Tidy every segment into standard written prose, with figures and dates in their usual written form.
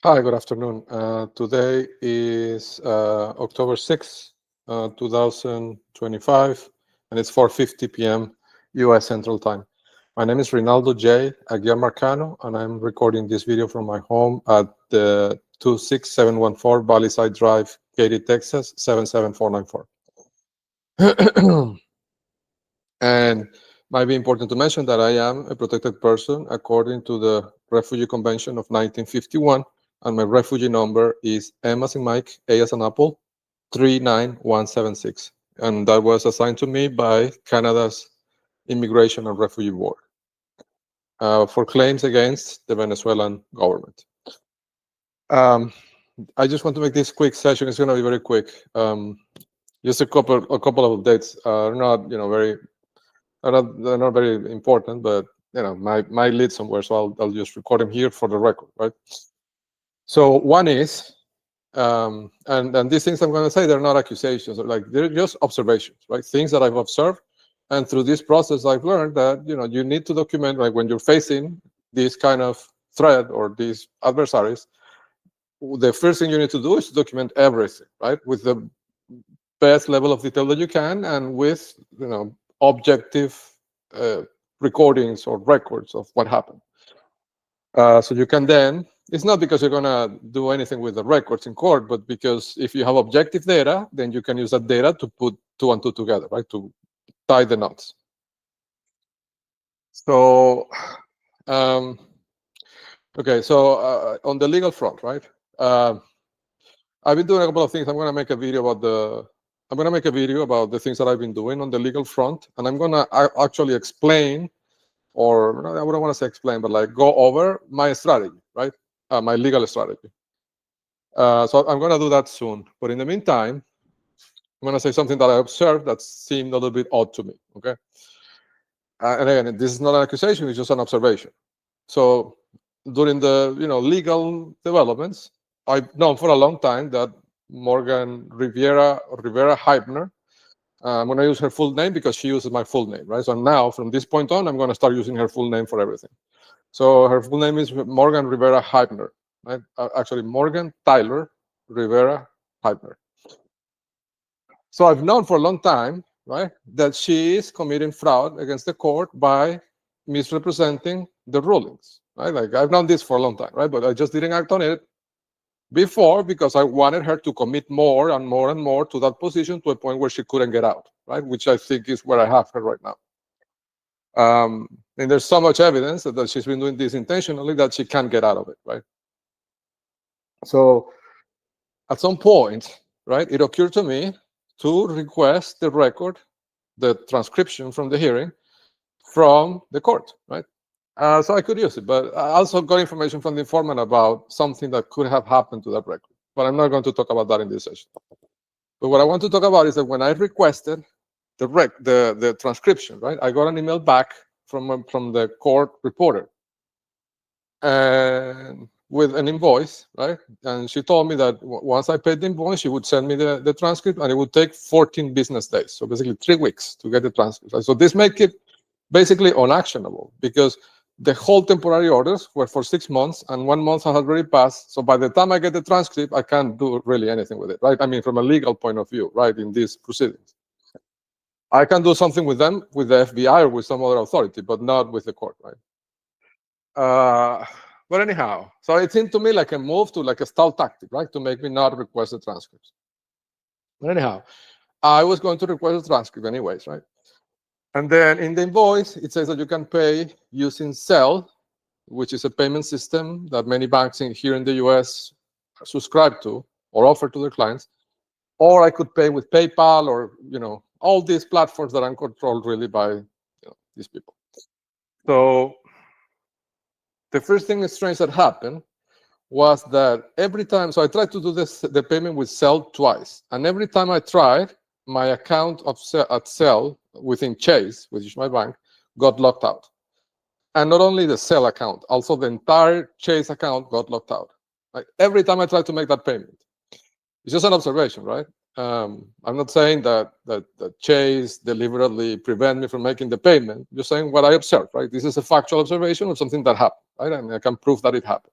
Hi, good afternoon. Today is October 6th, 2025, and it's 4:50 p.m. U.S. Central Time. My name is Rinaldo J. Aguiar Marcano, and I'm recording this video from my home at the 26714 Valleyside Drive, Katy, Texas, 77494. And might be important to mention that I am a protected person according to the Refugee Convention of 1951, and my refugee number is M as in Mike, A as in Apple, 39176. And that was assigned to me by Canada's Immigration and Refugee Board for claims against the Venezuelan government. I just want to make this quick session. It's going to be very quick. Just a couple of updates. They're not very important, but might lead somewhere. So I'll just record them here for the record, right? So one is, and these things I'm going to say, they're not accusations, they're just observations, right? Things that I've observed, and through this process, I've learned that you need to document, like when you're facing this kind of threat or these adversaries, the first thing you need to do is to document everything, right, with the best level of detail that you can, and with objective recordings or records of what happened. So you can then, it's not because you're going to do anything with the records in court, but because if you have objective data, then you can use that data to put two and two together, right, to tie the knots. So, okay, so on the legal front, right, I've been doing a couple of things. I'm going to make a video about the things that I've been doing on the legal front, and I'm going to actually explain, or I wouldn't want to say explain, but like go over my strategy, right? My legal strategy. So I'm going to do that soon. But in the meantime, I'm going to say something that I observed that seemed a little bit odd to me, okay? And again, this is not an accusation, it's just an observation. So during the legal developments, I've known for a long time that Morgan Rivera Heibner, I'm going to use her full name because she uses my full name, right? So now, from this point on, I'm going to start using her full name for everything. So her full name is Morgan Rivera Heibner, right? Actually, Morgan Tyler Rivera Heibner. So I've known for a long time, right, that she is committing fraud against the court by misrepresenting the rulings, right? Like I've known this for a long time, right? But I just didn't act on it before because I wanted her to commit more and more and more to that position to a point where she couldn't get out, right? Which I think is where I have her right now. And there's so much evidence that she's been doing this intentionally that she can't get out of it, right? So at some point, right, it occurred to me to request the record, the transcription from the hearing from the court, right? So I could use it, but I also got information from the informant about something that could have happened to that record. But I'm not going to talk about that in this session. But what I want to talk about is that when I requested the transcription, right, I got an email back from the court reporter, and with an invoice, right? And she told me that once I paid the invoice, she would send me the transcript, and it would take 14 business days, so basically 3 weeks to get the transcript. Right? So this makes it basically unactionable because the whole temporary orders were for 6 months, and 1 month has already passed. So by the time I get the transcript, I can't do really anything with it, right? I mean, from a legal point of view, right, in these proceedings. I can do something with them, with the FBI or with some other authority, but not with the court, right? But anyhow, so it seemed to me like a move to like a stall tactic, right, to make me not request the transcripts. But anyhow, I was going to request a transcript anyways, right? And then in the invoice, it says that you can pay using Zelle, which is a payment system that many banks here in the US subscribe to or offer to their clients. Or I could pay with PayPal or, all these platforms that are controlled really by these people. So the first thing strange that happened was that every time, so I tried to do the payment with Zelle twice. And every time I tried, my account at Zelle within Chase, which is my bank, got locked out. And not only the Zelle account, also the entire Chase account got locked out. Like every time I tried to make that payment. It's just an observation, right? I'm not saying that Chase deliberately prevent me from making the payment. I'm just saying what I observed, right? This is a factual observation of something that happened, right? And I can prove that it happened.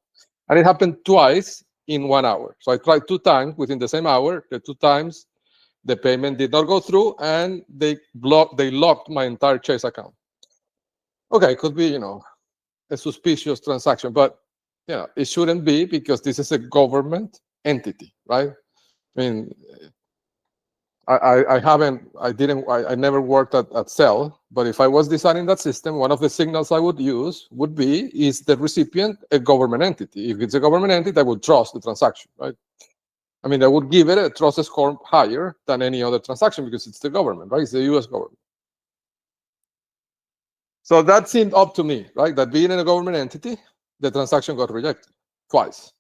And it happened twice in 1 hour. So I tried 2 times within the same hour. The 2 times the payment did not go through, and they locked my entire Chase account. Okay, it could be, a suspicious transaction, but it shouldn't be, because this is a government entity, right? I mean, I never worked at Cell, but if I was designing that system, one of the signals I would use would be, is the recipient a government entity? If it's a government entity, I would trust the transaction, right? I mean, I would give it a trust score higher than any other transaction, because it's the government, right? It's the US government. So that seemed up to me, right? That being in a government entity, the transaction got rejected twice.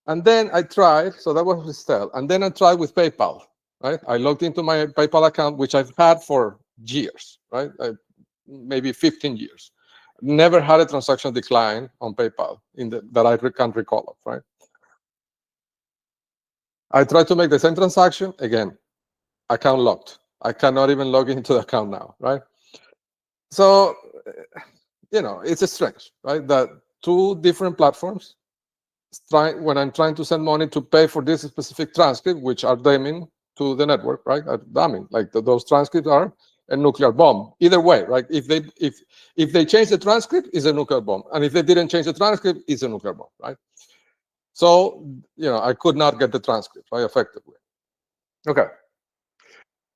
And then I tried, so that was with Cell. And then I tried with PayPal, right? I logged into my PayPal account, which I've had for years, right? Maybe 15 years. Never had a transaction decline on PayPal that I can recall of, right? I tried to make the same transaction, again, account locked. I cannot even log into the account now, right? So, it's strange, right? That 2 different platforms, when I'm trying to send money to pay for this specific transcript, which are damning to the network, right? Damning, like those transcripts are a nuclear bomb. Either way, right? If they change the transcript, it's a nuclear bomb, and if they didn't change the transcript, it's a nuclear bomb, right? So, I could not get the transcript, right, effectively. Okay.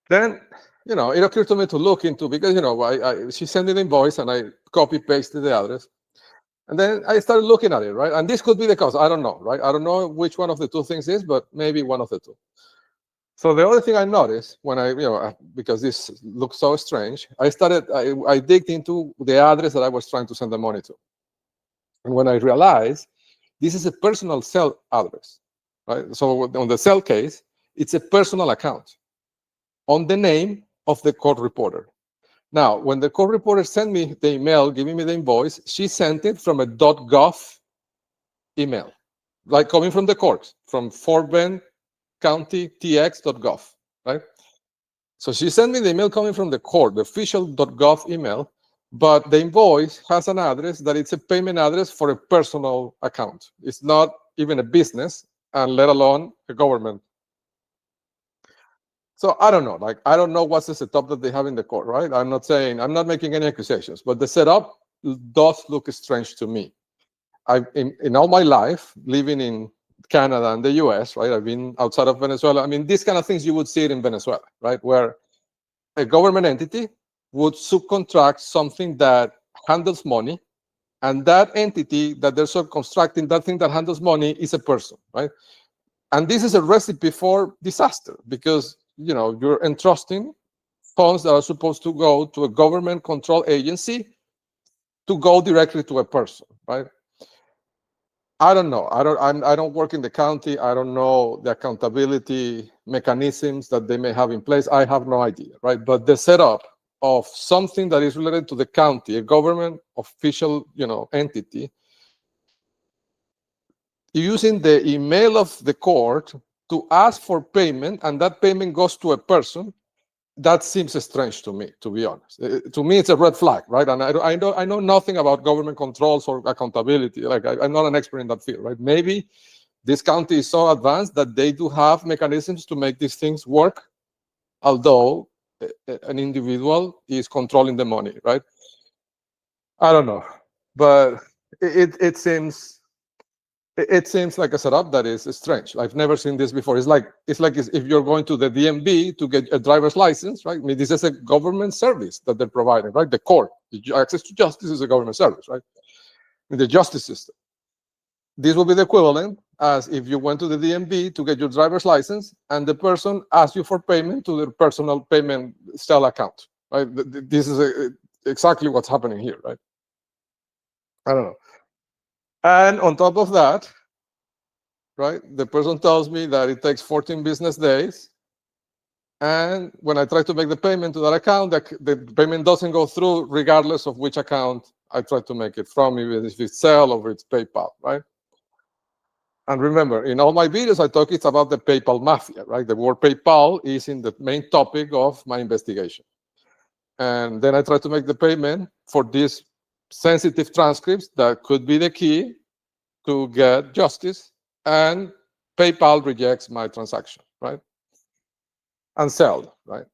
Then, it occurred to me to look into, because she sent me the invoice and I copy pasted the address. And then I started looking at it, right? And this could be the cause. I don't know, right? I don't know which one of the 2 things is, but maybe one of the 2. So the other thing I noticed when because this looks so strange, I digged into the address that I was trying to send the money to. And when I realized this is a personal Cell address, right? So on the Cell case, it's a personal account on the name of the court reporter. Now, when the court reporter sent me the email giving me the invoice, she sent it from a .gov email, like coming from the court, from Fort Bend County TX.gov, right? So she sent me the email coming from the court, the official .gov email, but the invoice has an address that it's a payment address for a personal account. It's not even a business, and let alone a government. So I don't know, I don't know what's the setup that they have in the court, right? I'm not making any accusations, but the setup does look strange to me. In all my life, living in Canada and the US, right? I've been outside of Venezuela. I mean, these kind of things, you would see it in Venezuela, right? Where a government entity would subcontract something that handles money, and that entity that they're subcontracting, that thing that handles money, is a person, right? And this is a recipe for disaster, because you're entrusting funds that are supposed to go to a government control agency to go directly to a person, right? I don't know. I don't work in the county. I don't know the accountability mechanisms that they may have in place. I have no idea, right? But the setup of something that is related to the county, a government official, entity, using the email of the court to ask for payment, and that payment goes to a person, that seems strange to me, to be honest. To me, it's a red flag, right? And I know nothing about government controls or accountability. Like, I'm not an expert in that field, right? Maybe this county is so advanced that they do have mechanisms to make these things work, although an individual is controlling the money, right? I don't know, but it seems like a setup that is strange. I've never seen this before. It's like if you're going to the DMV to get a driver's license, right? I mean, this is a government service that they're providing, right? The court, access to justice, is a government service, right? In the justice system, this will be the equivalent as if you went to the DMV to get your driver's license, and the person asked you for payment to their personal payment Cell account, right? This is exactly what's happening here, right? I don't know. And on top of that, right, the person tells me that it takes 14 business days. And when I try to make the payment to that account, the payment doesn't go through, regardless of which account I try to make it from, even if it's Cell or it's PayPal, right? And remember, in all my videos, I talk it's about the PayPal mafia, right? The word PayPal is in the main topic of my investigation. And then I try to make the payment for these sensitive transcripts that could be the key to get justice, and PayPal rejects my transaction, right? And sell, right?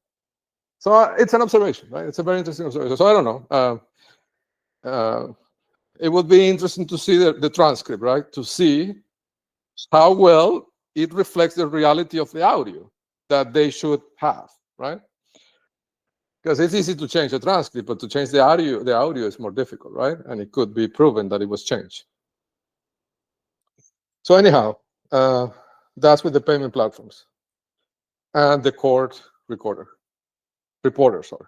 So it's an observation, right? It's a very interesting observation. So I don't know. It would be interesting to see the transcript, right? To see how well it reflects the reality of the audio that they should have, right? Because it's easy to change the transcript, but to change the audio is more difficult, right? And it could be proven that it was changed. So anyhow, that's with the payment platforms and the court reporter, sorry.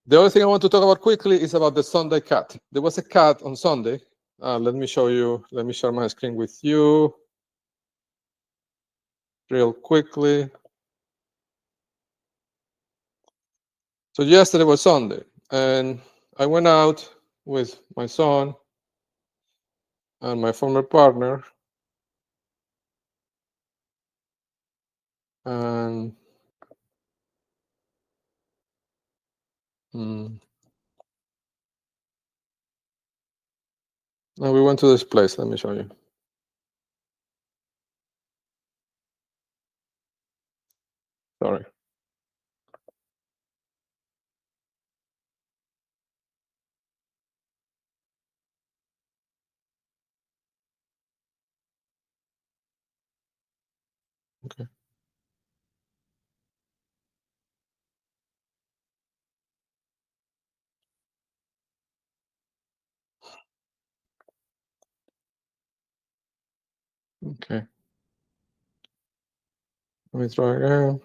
The other thing I want to talk about quickly is about the Sunday cat. There was a cat on Sunday. Let me show you. Let me share my screen with you real quickly. So yesterday was Sunday, and I went out with my son and my former partner, and and we went to this place. Let me show you. Sorry. Okay. Okay. Let me try again.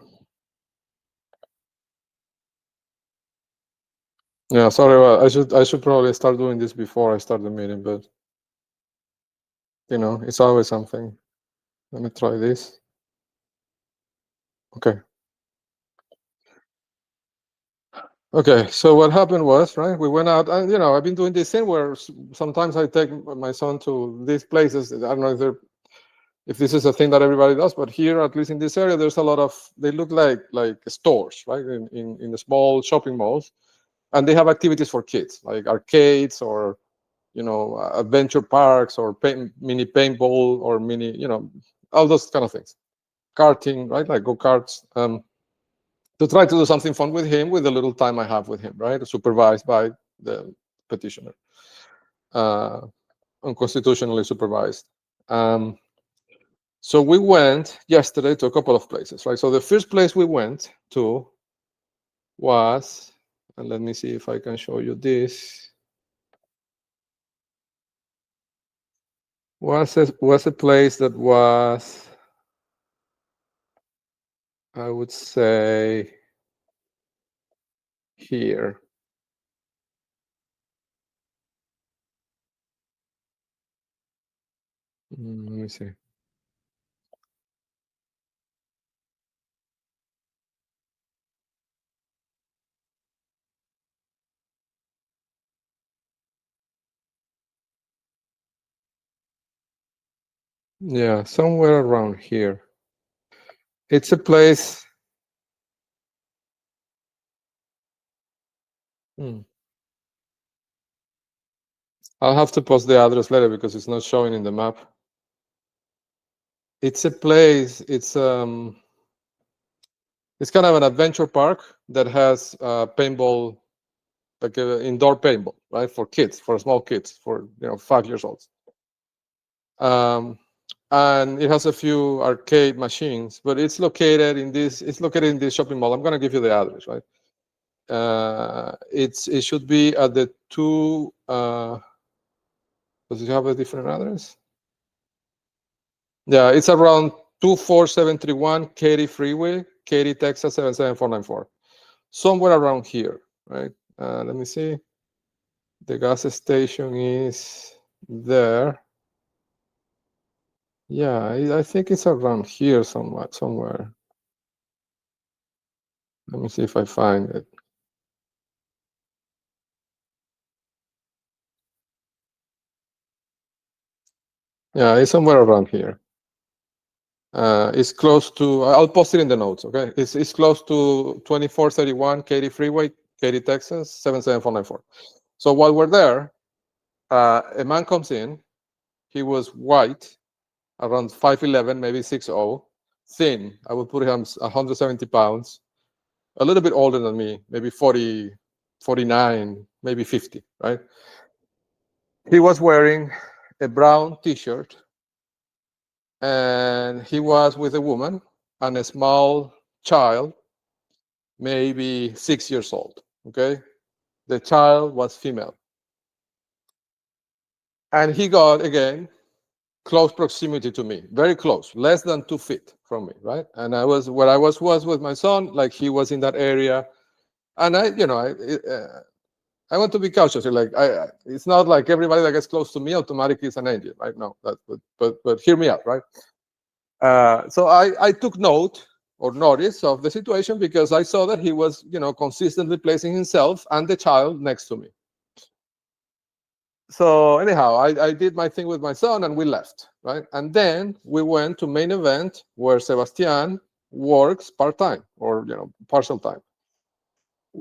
Yeah, sorry. I should probably start doing this before I start the meeting, but it's always something. Let me try this. Okay. Okay. So what happened was, right? We went out, and I've been doing this thing where sometimes I take my son to these places. I don't know if this is a thing that everybody does, but here, at least in this area, there's a lot of. They look like stores, right? In the small shopping malls, and they have activities for kids, like arcades or adventure parks or mini paintball or mini, all those kind of things. Karting, right? Like go-karts. To try to do something fun with him with the little time I have with him, right? Supervised by the petitioner. Unconstitutionally supervised. So we went yesterday to a couple of places, right? So the first place we went to was, and let me see if I can show you this, was a place that was, I would say, here. Let me see. Yeah, somewhere around here. It's a place. I'll have to post the address later because it's not showing in the map. It's a place. It's kind of an adventure park that has paintball, like indoor paintball, right, for kids, for small kids, for 5 years old. And it has a few arcade machines, but it's located in this. It's located in this shopping mall. I'm going to give you the address, right? It should be at the two. Does it have a different address? Yeah, it's around 24731 Katy Freeway, Katy, Texas 77494. Somewhere around here, right? Let me see. The gas station is there. Yeah, I think it's around here somewhere. Let me see if I find it. Yeah, it's somewhere around here. It's close to. I'll post it in the notes. Okay, it's close to 2431 Katy Freeway, Katy, Texas 77494. So while we're there, a man comes in He was white, around 5'11", maybe 6'0", thin. I would put him 170 pounds, a little bit older than me, maybe 40, 49, maybe 50, right? He was wearing a brown T-shirt, and he was with a woman and a small child, maybe 6 years old, okay? The child was female. And he got, again, close proximity to me, very close, less than 2 feet from me, right? And I was where I was with my son, like he was in that area, and I want to be cautious. Like it's not like everybody that gets close to me automatically is an angel, right? No, but hear me out, right? So I took note or notice of the situation because I saw that he was, consistently placing himself and the child next to me. So anyhow, I did my thing with my son and we left, right? And then we went to main event where Sebastian works part-time or, partial time.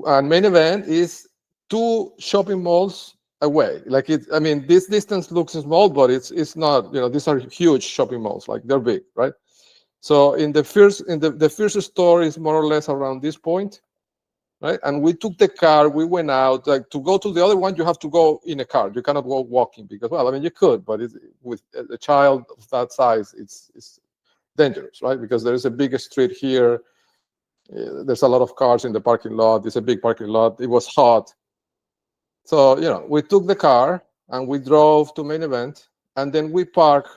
And main event is 2 shopping malls away. Like this distance looks small, but it's not, these are huge shopping malls, like they're big, right? So the first store is more or less around this point, right? And we took the car, we went out. Like to go to the other one, you have to go in a car. You cannot go walking because, you could, but with a child of that size, it's dangerous, right? Because there is a big street here. There's a lot of cars in the parking lot. It's a big parking lot. It was hot. So, we took the car and we drove to main event, and then we parked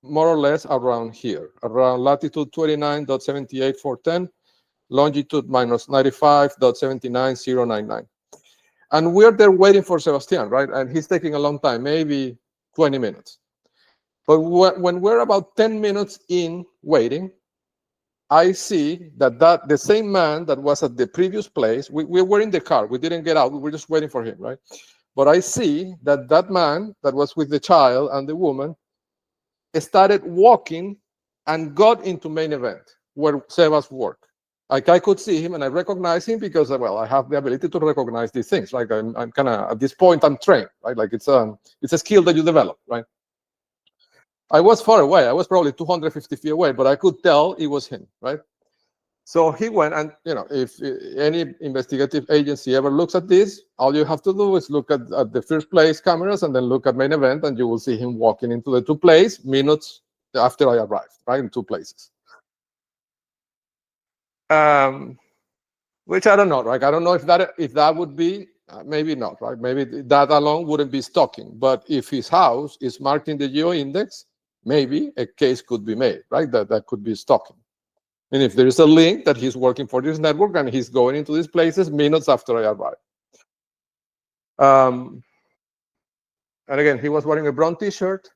more or less around here, around latitude 29.78410, longitude -95.79099. And we're there waiting for Sebastian, right? And he's taking a long time, maybe 20 minutes. But when we're about 10 minutes in waiting, I see that the same man that was at the previous place, we were in the car, we didn't get out, we were just waiting for him, right? But I see that man that was with the child and the woman started walking and got into main event where Sebas worked. Like I could see him and I recognized him because, I have the ability to recognize these things. Like I'm kind of, at this point, I'm trained, right? Like it's a skill that you develop, right? I was far away. I was probably 250 feet away, but I could tell it was him, right? So he went, and if any investigative agency ever looks at this, all you have to do is look at the first place cameras and then look at main event, and you will see him walking into the 2 places minutes after I arrived, right, in 2 places. Which I don't know, right? I don't know if that would be, maybe not, right? Maybe that alone wouldn't be stalking, but if his house is marked in the geo-index, maybe a case could be made, right? That could be stalking. And if there is a link that he's working for this network and he's going into these places minutes after I arrive. And again, he was wearing a brown T-shirt,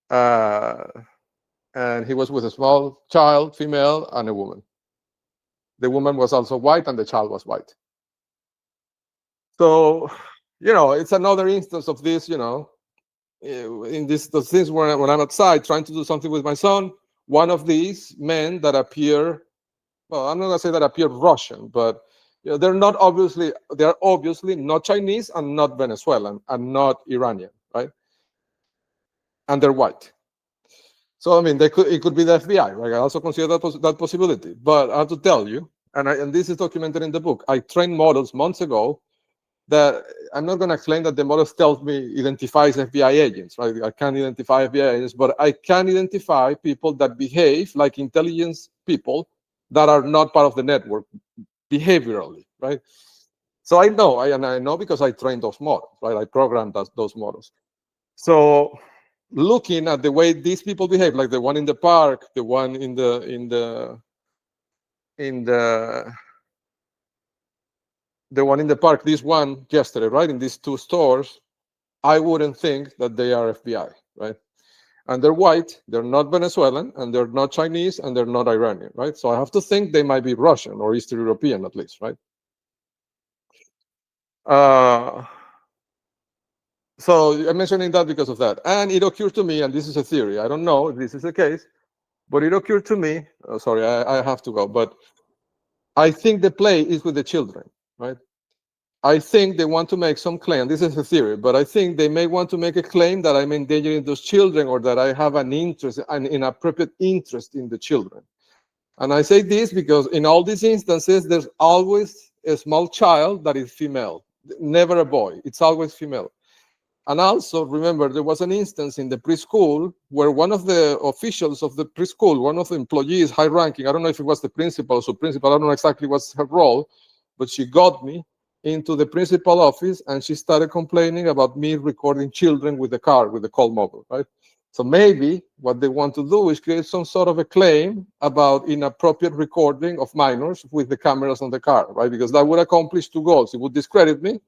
and he was with a small child, female, and a woman. The woman was also white, and the child was white. So, it's another instance of this, in those things when I'm outside trying to do something with my son, one of these men that appear, well, I'm not going to say that appear Russian, but they're obviously not Chinese and not Venezuelan and not Iranian, right? And they're white. So it could be the FBI, right? I also consider that possibility. But I have to tell you, and this is documented in the book, I trained models months ago that I'm not going to claim that the models identifies FBI agents, right? I can't identify FBI agents, but I can identify people that behave like intelligence people that are not part of the network behaviorally, right? So I know because I trained those models, right? I programmed those models. So looking at the way these people behave, like the one in the park, the one in the one in the park, this one yesterday, right? In these 2 stores, I wouldn't think that they are FBI, right? And they're white, they're not Venezuelan, and they're not Chinese, and they're not Iranian, right? So I have to think they might be Russian or Eastern European at least, right? So I'm mentioning that because of that. And it occurred to me, and this is a theory, I don't know if this is the case, but it occurred to me, sorry, I have to go, but I think the play is with the children, right? I think they want to make some claim. This is a theory, but I think they may want to make a claim that I'm endangering those children, or that I have an interest, an inappropriate interest in the children. And I say this because in all these instances, there's always a small child that is female, never a boy. It's always female. And also, remember, there was an instance in the preschool where one of the officials of the preschool, one of the employees, high ranking, I don't know if it was the principal or sub-principal, I don't know exactly what's her role, but she got me into the principal office and she started complaining about me recording children with the car, with the call mobile, right? So maybe what they want to do is create some sort of a claim about inappropriate recording of minors with the cameras on the car, right? Because that would accomplish two goals. It would discredit me,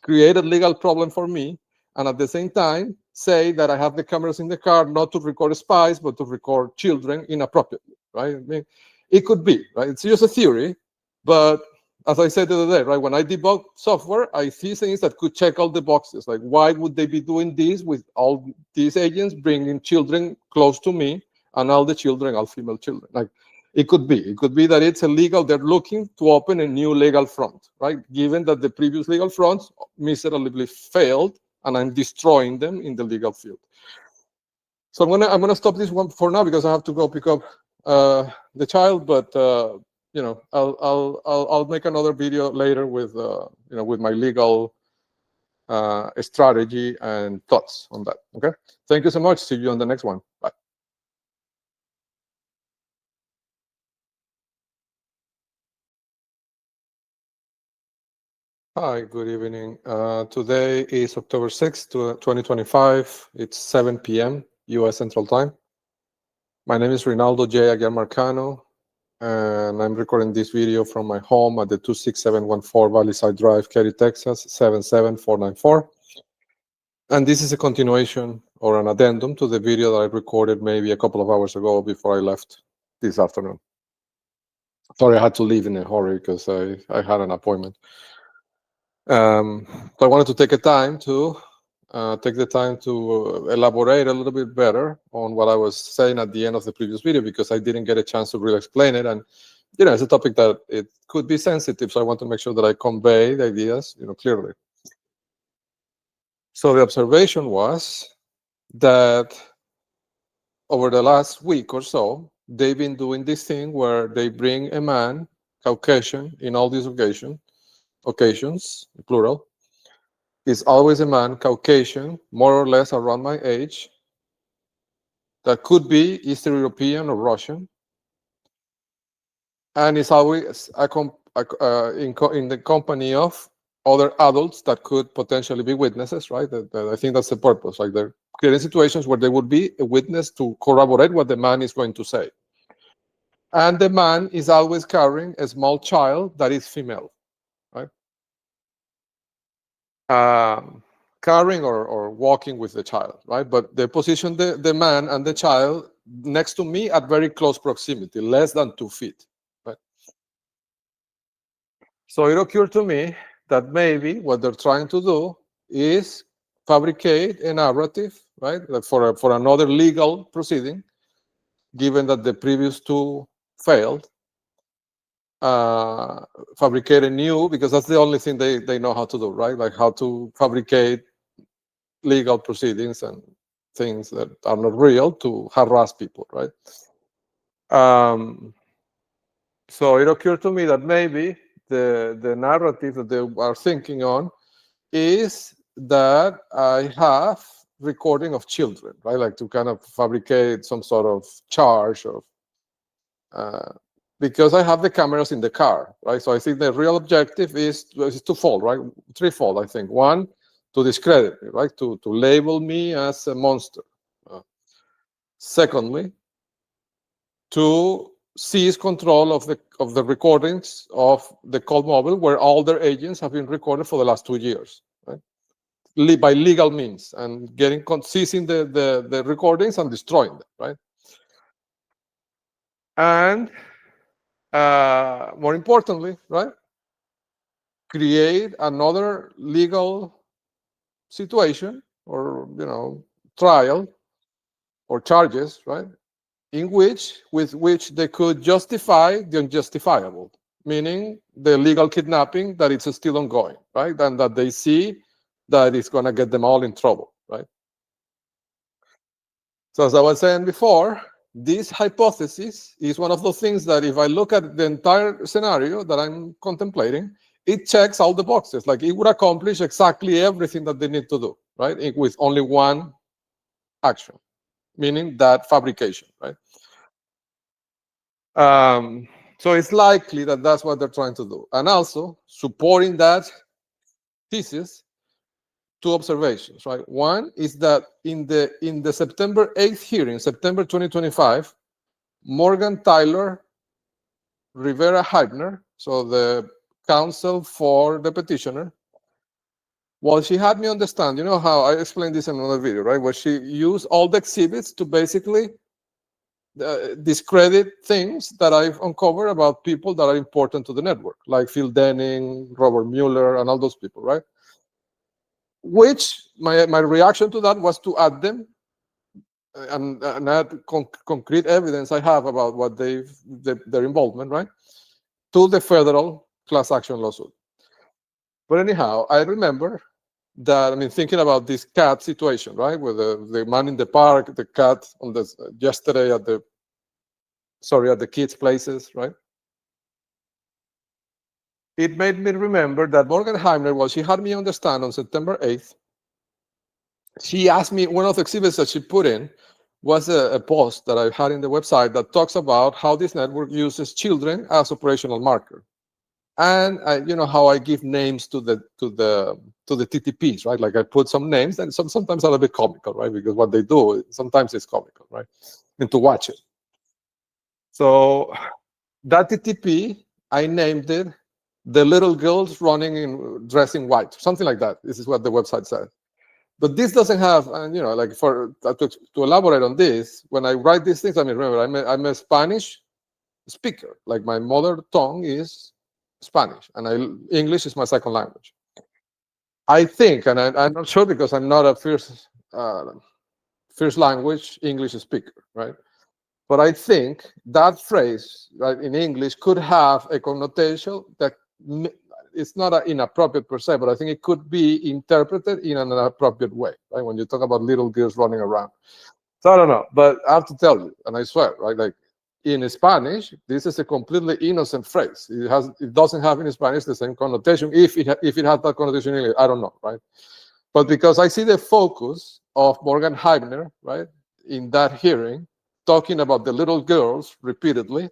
create a legal problem for me, and at the same time say that I have the cameras in the car not to record spies, but to record children inappropriately, right? I mean, it could be, right? It's just a theory, but as I said the other day, right, when I debug software, I see things that could check all the boxes. Like, why would they be doing this with all these agents bringing children close to me, and all the children are female children? Like, it could be that it's illegal. They're looking to open a new legal front, right? Given that the previous legal fronts miserably failed, and I'm destroying them in the legal field. So I'm gonna stop this one for now because I have to go pick up the child. But you know, I'll make another video later with you know, with my legal strategy and thoughts on that. Okay. Thank you so much. See you on the next one. Bye. Hi, good evening. Today is October 6th, 2025. It's 7 p.m. U.S. Central Time. My name is Rinaldo J. Aguiar Marcano, and I'm recording this video from my home at the 26714 Valley Side Drive, Katy, Texas, 77494. And this is a continuation or an addendum to the video that I recorded maybe a couple of hours ago before I left this afternoon. Sorry, I had to leave in a hurry because I had an appointment. But I wanted to take the time to elaborate a little bit better on what I was saying at the end of the previous video, because I didn't get a chance to really explain it. And, you know, it's a topic that it could be sensitive. So I want to make sure that I convey the ideas, you know, clearly. So the observation was that over the last week or so, they've been doing this thing where they bring a man, Caucasian, in all these occasions, plural, is always a man, Caucasian, more or less around my age, that could be Eastern European or Russian, and is always in the company of other adults that could potentially be witnesses, right? I think that's the purpose. Like, they're creating situations where they would be a witness to corroborate what the man is going to say. And the man is always carrying a small child that is female, right? Carrying or walking with the child, right? But they position the man and the child next to me at very close proximity, less than 2 feet, right? So it occurred to me that maybe what they're trying to do is fabricate a narrative, right? Like for another legal proceeding, given that the previous two failed. Fabricate a new, because that's the only thing they know how to do, right? Like how to fabricate legal proceedings and things that are not real to harass people, right? So it occurred to me that maybe the narrative that they are thinking on is that I have recording of children, right? Like to kind of fabricate some sort of charge of, because I have the cameras in the car, right? So I think the real objective is twofold, right? Threefold, I think. One, to discredit me, right? To label me as a monster. Secondly, to seize control of the recordings of the cold mobile where all their agents have been recorded for the last 2 years, right? By legal means, and seizing the recordings and destroying them, right? And more importantly, right, create another legal situation or, you know, trial or charges, right, with which they could justify the unjustifiable, meaning the legal kidnapping, that it's still ongoing, right? And that they see that it's going to get them all in trouble, right? So as I was saying before, this hypothesis is one of those things that if I look at the entire scenario that I'm contemplating, it checks all the boxes. Like it would accomplish exactly everything that they need to do, right? With only one action, meaning that fabrication, right? So it's likely that that's what they're trying to do. And also, supporting that thesis, two observations, right? One is that in the September 8th hearing, September 2025, Morgan Tyler Rivera Heibner, so the counsel for the petitioner, well, she had me understand, you know how I explained this in another video, right? Where she used all the exhibits to basically discredit things that I've uncovered about people that are important to the network, like Phil Denning, Robert Mueller, and all those people, right? Which my reaction to that was to add them and add concrete evidence I have about what their involvement, right, to the federal class action lawsuit. But anyhow, I remember that, I mean, thinking about this cat situation, right, with the man in the park, the cat on the yesterday at the kids' places, right? It made me remember that Morgan Heimner, well, she had me understand on September 8th, she asked me, one of the exhibits that she put in was a post that I had in the website that talks about how this network uses children as operational marker. And you know how I give names to the TTPs, right? Like I put some names, and sometimes are a bit comical, right? Because what they do sometimes is comical, right? And to watch it. So that TTP, I named it "The Little Girls Running in Dressing White," something like that. This is what the website said. But this doesn't have, and you know, like to elaborate on this, when I write these things, I mean, remember, I'm a Spanish speaker. Like my mother tongue is Spanish, and English is my second language. I think, and I'm not sure because I'm not a first language English speaker, right? But I think that phrase, right, in English could have a connotation that it's not inappropriate per se, but I think it could be interpreted in an appropriate way, right? When you talk about little girls running around. So I don't know, but I have to tell you, and I swear, right, like in Spanish, this is a completely innocent phrase. It doesn't have in Spanish the same connotation. If it had that connotation in English, I don't know, right? But because I see the focus of Morgan Heibner, right, in that hearing, talking about the little girls repeatedly,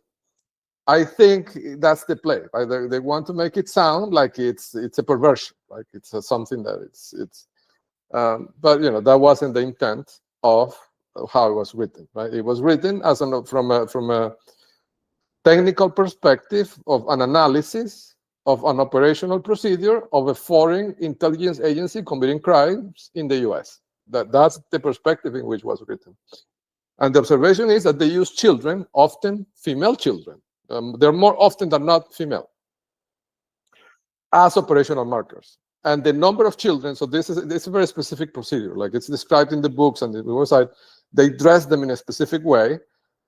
I think that's the play, right? They want to make it sound like it's a perversion, like it's something that it's. But you know, that wasn't the intent of how it was written, right? It was written as from a technical perspective of an analysis of an operational procedure of a foreign intelligence agency committing crimes in the U.S. That's the perspective in which it was written. And the observation is that they use children, often female children. They're more often than not female, as operational markers. And the number of children, so this is a very specific procedure, like it's described in the books and the website. They dress them in a specific way,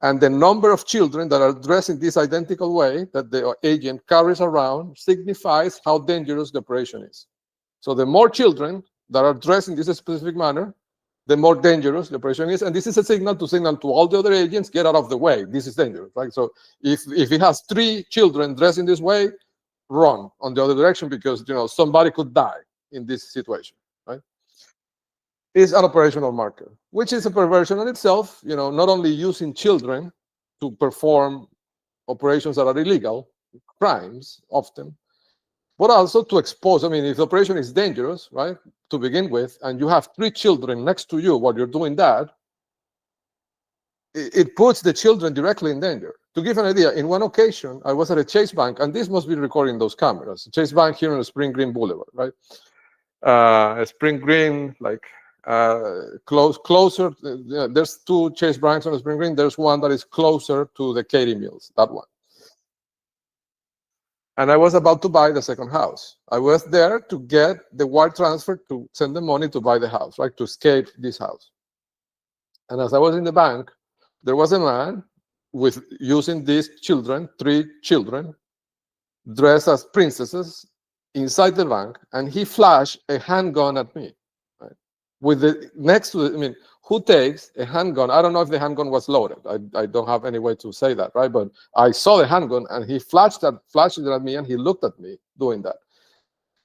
and the number of children that are dressed in this identical way that the agent carries around signifies how dangerous the operation is. So the more children that are dressed in this specific manner, the more dangerous the operation is. And this is a signal to all the other agents, get out of the way. This is dangerous, right? So if it has 3 children dressed in this way, run on the other direction, because you know somebody could die in this situation, right? Is an operational marker, which is a perversion in itself, you know, not only using children to perform operations that are illegal, crimes often, but also to expose. I mean, if the operation is dangerous, right, to begin with, and you have 3 children next to you while you're doing that, it puts the children directly in danger. To give an idea, in one occasion, I was at a Chase Bank, and this must be recording those cameras. Chase Bank here on Spring Green Boulevard, right? Spring Green, like closer. There's 2 Chase Banks on Spring Green. There's one that is closer to the Katy Mills, that one. And I was about to buy the second house. I was there to get the wire transfer to send the money to buy the house, right, to escape this house. And as I was in the bank, there was a man with using these children, 3 children, dressed as princesses inside the bank, and he flashed a handgun at me. Right? With the next to, I mean, who takes a handgun? I don't know if the handgun was loaded. I don't have any way to say that, right? But I saw the handgun, and he flashed it at me, and he looked at me doing that.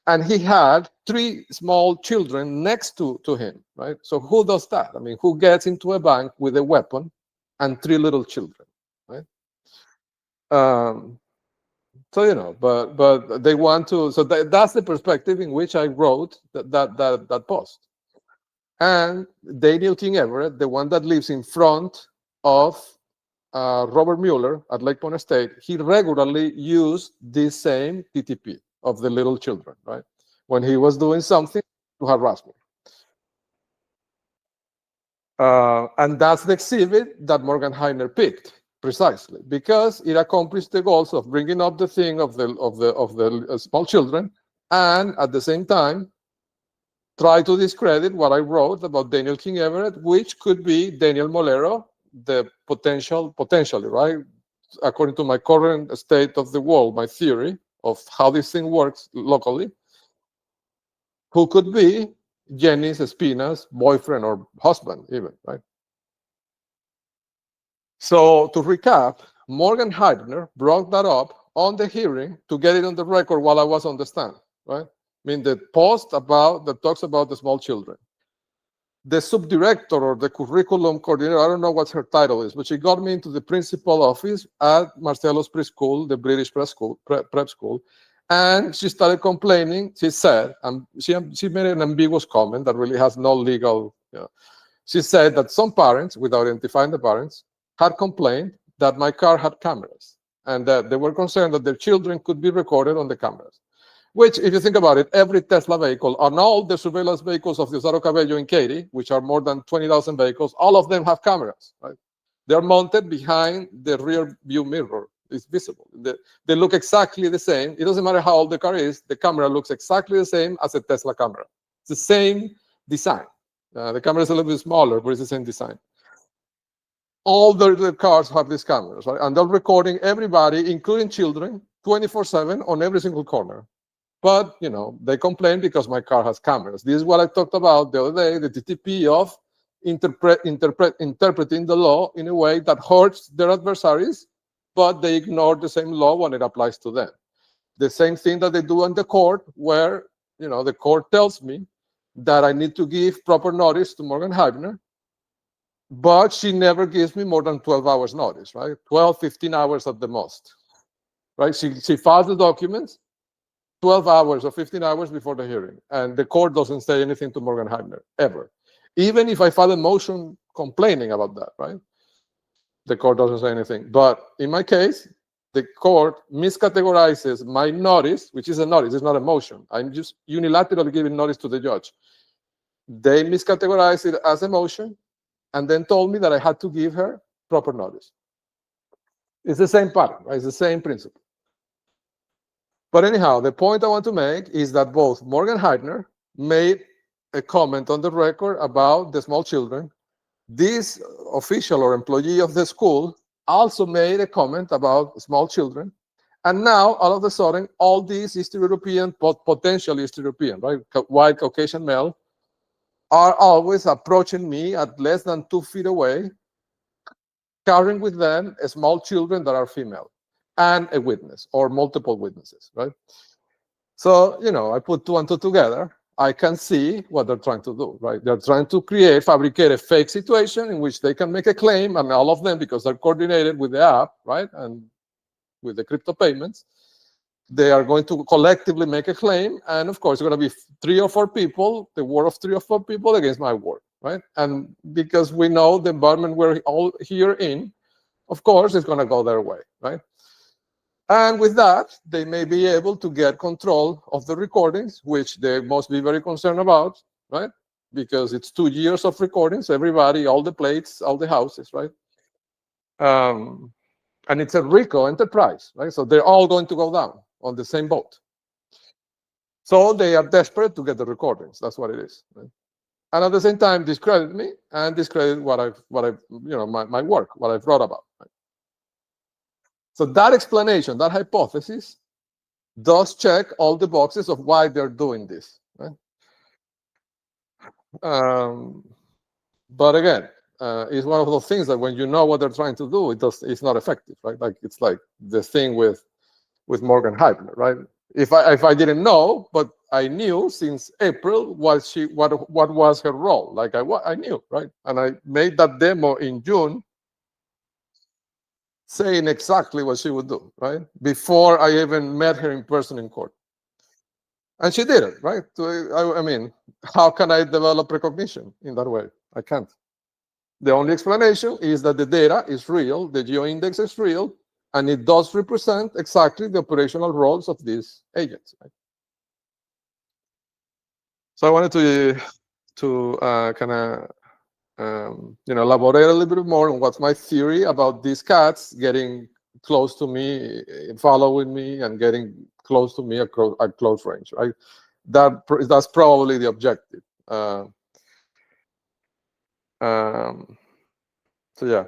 And he had 3 small children next to him, right? So who does that? I mean, who gets into a bank with a weapon and 3 little children, right? So but they want to. So that's the perspective in which I wrote that post. And Daniel King Everett, the one that lives in front of Robert Mueller at Lake Point State, he regularly used this same TTP of the little children, right? When he was doing something to harass me. And that's the exhibit that Morgan Heidner picked, precisely because it accomplished the goals of bringing up the thing of the small children, and at the same time try to discredit what I wrote about Daniel King Everett, which could be Daniel Molero, the potentially, right? According to my current state of the world, my theory of how this thing works locally, who could be Jenny Espina's boyfriend or husband, even, right? So to recap, Morgan Heidner brought that up on the hearing to get it on the record while I was on the stand, right? I mean, the post that talks about the small children. The subdirector or the curriculum coordinator, I don't know what her title is, but she got me into the principal office at Marcello's preschool, the British prep school, and she started complaining. She said, she made an ambiguous comment that really has no legal, she said that some parents, without identifying the parents, had complained that my car had cameras and that they were concerned that their children could be recorded on the cameras. Which, if you think about it, every Tesla vehicle and all the surveillance vehicles of Diosdado Cabello in Katy, which are more than 20,000 vehicles, all of them have cameras, right? They're mounted behind the rear view mirror. It's visible. They look exactly the same. It doesn't matter how old the car is. The camera looks exactly the same as a Tesla camera. It's the same design. The camera is a little bit smaller, but it's the same design. All the cars have these cameras, right? And they're recording everybody, including children, 24/7 on every single corner. But, they complain because my car has cameras. This is what I talked about the other day, the TTP of interpreting the law in a way that hurts their adversaries, but they ignore the same law when it applies to them. The same thing that they do in the court, where, the court tells me that I need to give proper notice to Morgan Heidner, but she never gives me more than 12 hours notice, right? 12, 15 hours at the most, right? She files the documents 12 hours or 15 hours before the hearing, and the court doesn't say anything to Morgan Heidner, ever. Even if I file a motion complaining about that, right? The court doesn't say anything. But in my case, the court miscategorizes my notice, which is a notice, it's not a motion. I'm just unilaterally giving notice to the judge. They miscategorized it as a motion and then told me that I had to give her proper notice. It's the same pattern, right? It's the same principle. But anyhow, the point I want to make is that both Morgan Heidner made a comment on the record about the small children. This official or employee of the school also made a comment about small children. And now, all of a sudden, all these East European, potentially East European, right, white Caucasian male, are always approaching me at less than 2 feet away, carrying with them small children that are female, and a witness or multiple witnesses, right? So, I put 2 and 2 together. I can see what they're trying to do, right? They're trying to fabricate a fake situation in which they can make a claim, and all of them, because they're coordinated with the app, right, and with the crypto payments, they are going to collectively make a claim, and of course, it's going to be 3 or 4 people, the word of 3 or 4 people against my word, right? And because we know the environment we're all here in, of course, it's going to go their way, right? And with that, they may be able to get control of the recordings, which they must be very concerned about, right? Because it's 2 years of recordings, everybody, all the plates, all the houses, right? And it's a RICO enterprise, right? So they're all going to go down on the same boat. So they are desperate to get the recordings. That's what it is, right? And at the same time, discredit me and discredit what I've my work, what I've wrote about. Right? So that explanation, that hypothesis, does check all the boxes of why they're doing this, right? But again, it's one of those things that when you know what they're trying to do, it's not effective, right? Like it's like the thing with Morgan Heibner, right? If I didn't know, but I knew since April what was her role. Like I knew, right? And I made that demo in June, saying exactly what she would do, right? Before I even met her in person in court. And she did it, right? I mean, how can I develop recognition in that way? I can't. The only explanation is that the data is real, the geo-index is real, and it does represent exactly the operational roles of these agents. Right? So I wanted to kind of elaborate a little bit more on what's my theory about these cats getting close to me, following me, and getting close to me at close range. Right? That's probably the objective. So yeah,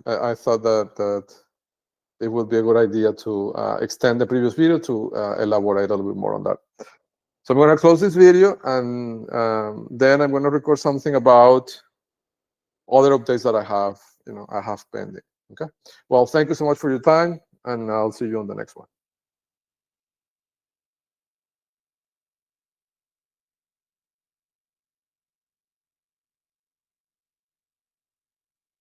I thought that it would be a good idea to extend the previous video to elaborate a little bit more on that. So I'm going to close this video, and then I'm going to record something about other updates that I have pending. Okay. Well, thank you so much for your time, and I'll see you on the next one.